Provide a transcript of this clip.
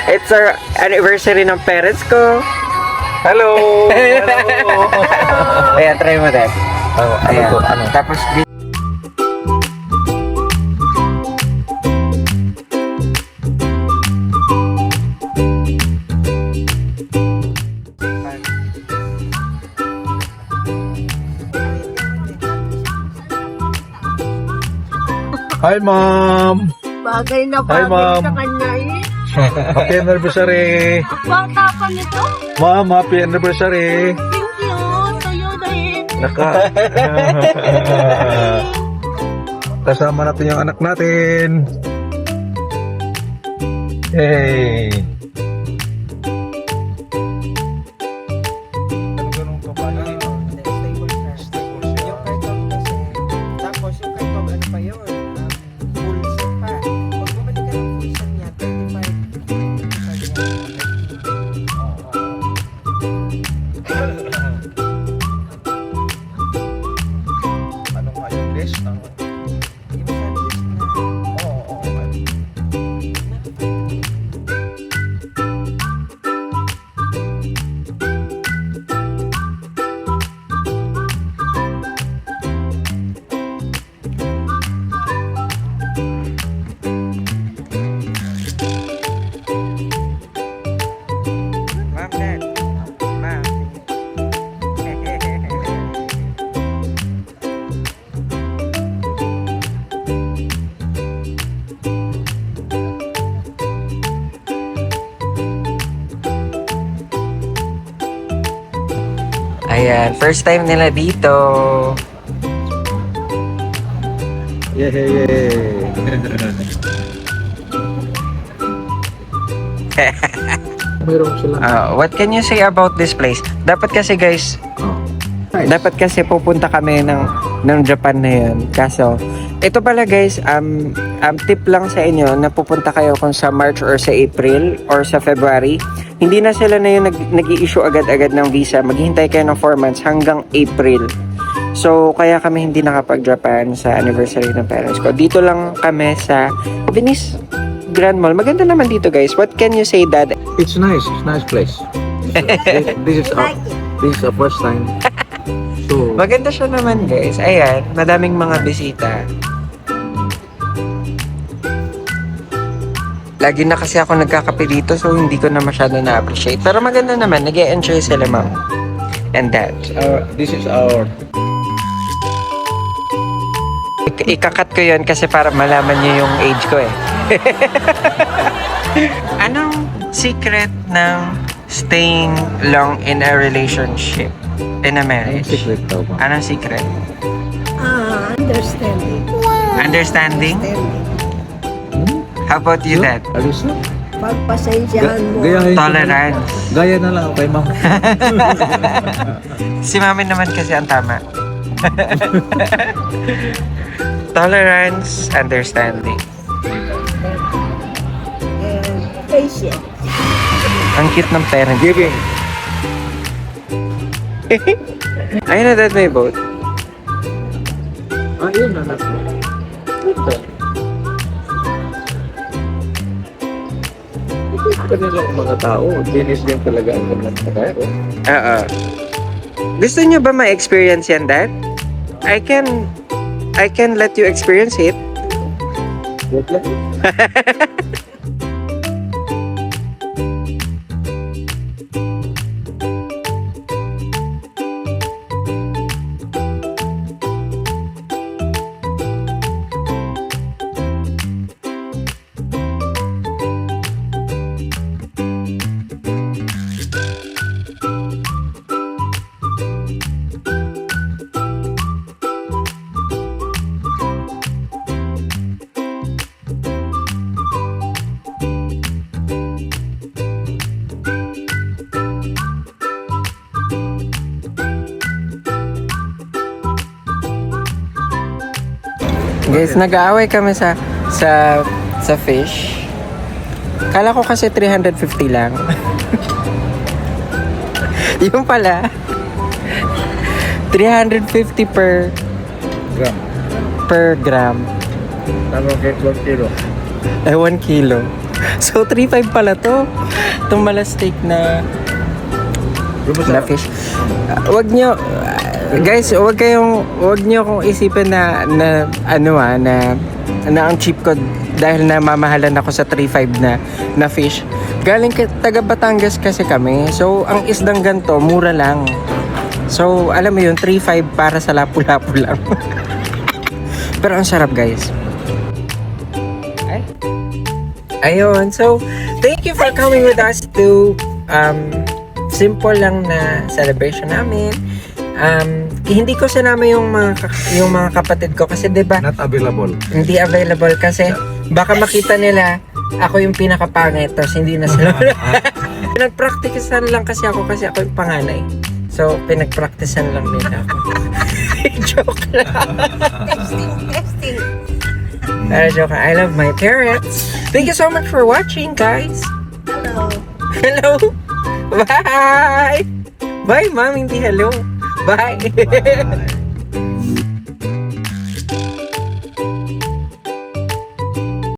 It's our anniversary ng parents ko. Hello! Ayan, try mo din. Ayan. Ano? Tapos, Hi, Mom! Bagay na Hi, bagay Ma'am. sa kanya eh. Happy anniversary! Bata pa nito. Mom, happy anniversary! Thank you. Sa'yo dahil. Naka. Kasama natin yung anak natin. Yay! yung karton kasi, tapos yung karton, ano pa yun? Full set pa. Pag bumalik ka ng full set niya, 35. Ano nga yung dish? Yung sandwich na, Oo. Ma'am, Dad. Ma'am. Ayan, first time nila dito. Yay! Mayroon sila. What can you say about this place? Dapat kasi guys, dapat kasi pupunta kami ng Japan na yun. Kaso, ito pala guys, tip lang sa inyo na pupunta kayo kung sa March or sa April or sa February. Hindi na sila na yung nag-i-issue agad-agad ng visa. Maghihintay kayo ng 4 months hanggang April. So, kaya kami hindi nakapag-Japan sa anniversary ng parents ko. Dito lang kami sa Venice Grand Mall. Maganda naman dito guys. What can you say, Dad? It's nice. It's nice place. This is our first time. So, Maganda siya naman guys. Ayan, madaming mga bisita. Lagi na kasi ako nagkakape dito so hindi ko na masyado na-appreciate. Pero maganda naman, nag-e-enjoy sila ma'am. And dad. this is our Ikakat ko yun kasi para malaman niyo yung age ko eh. Anong secret ng staying long in a relationship? In a marriage? secret daw ba? Anong secret? Understanding. Understanding? How about you, Dad? Alisa? Pagpasensyahan mo. Tolerance. Gaya na lang ako kay Ma'am. Si Mami naman kasi ang tama. Tolerance, understanding. And patient. Ang cute ng parent. Giving. Ayun na, Dad, may boat. Yun na natin. Kanila mga tao, dinis din talaga ang mga tao. Oo. Gusto niyo ba ma-experience yan, Dad? I can let you experience it. Wait lang. Guys, nag-aaway kami sa fish. Kala ko kasi 350 lang. Yung pala 350 per Gram. gram. Tama, 1 kilo. 1 kilo. So, 3.5 pala to. Itong malastik na fish. Wag nyo, guys, wag nyo kung isipin na ang cheap ko dahil namamahalan ako sa 3.5 na fish. Galing taga Batangas kasi kami. So, ang isdang ganto, mura lang. So, alam mo yun, 3.5 para sa lapu-lapu lang. Pero ang sarap, guys. Ay. Ayun. So, thank you for coming with us to simple lang na celebration namin. Hindi ko sinama yung mga kapatid ko kasi 'di ba? Not available. Hindi available kasi baka makita nila ako yung pinakapangit tapos hindi na sila. Pinagpracticean lang kasi ako yung panganay. So, pinagpracticean lang nila ako. Joke lang. Testing. Pero joke lang. I love my parents. Thank you so much for watching, guys. Hello. Hello. Bye. Bye, mom. Hindi hello. Bye. Bye.